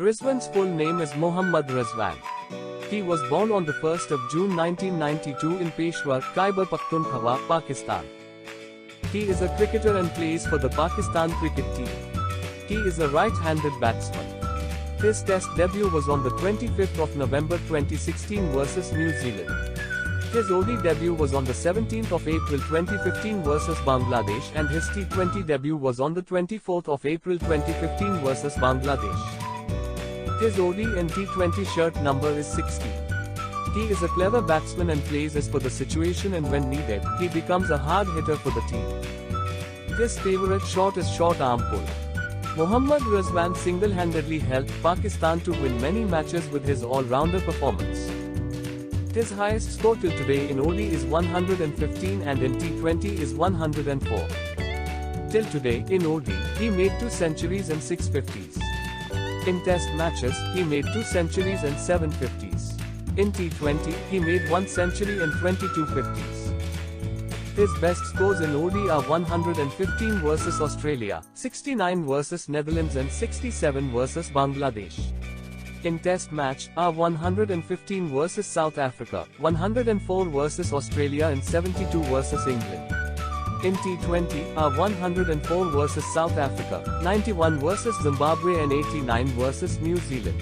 Rizwan's full name is Mohammad Rizwan. He was born on the 1st of June 1992 in Peshawar, Khyber Pakhtunkhwa, Pakistan. He is a cricketer and plays for the Pakistan cricket team. He is a right-handed batsman. His test debut was on the 25th of November 2016 versus New Zealand. His ODI debut was on the 17th of April 2015 versus Bangladesh, and his T20 debut was on the 24th of April 2015 versus Bangladesh. His ODI and T20 shirt number is 60. He is a clever batsman and plays as per the situation, and when needed, he becomes a hard hitter for the team. His favorite shot is short arm pull. Mohammad Rizwan single-handedly helped Pakistan to win many matches with his all-rounder performance. His highest score till today in ODI is 115 and in T20 is 104. Till today, in ODI, he made 2 centuries and 6 50s. In Test matches, he made 2 centuries and 7 50s. In T20, he made 1 century and 22 50s. His best scores in ODI are 115 versus Australia, 69 versus Netherlands and 67 versus Bangladesh. In Test match, are 115 versus South Africa, 104 versus Australia and 72 versus England. In T20, are 104 versus South Africa, 91 versus Zimbabwe and 89 versus New Zealand.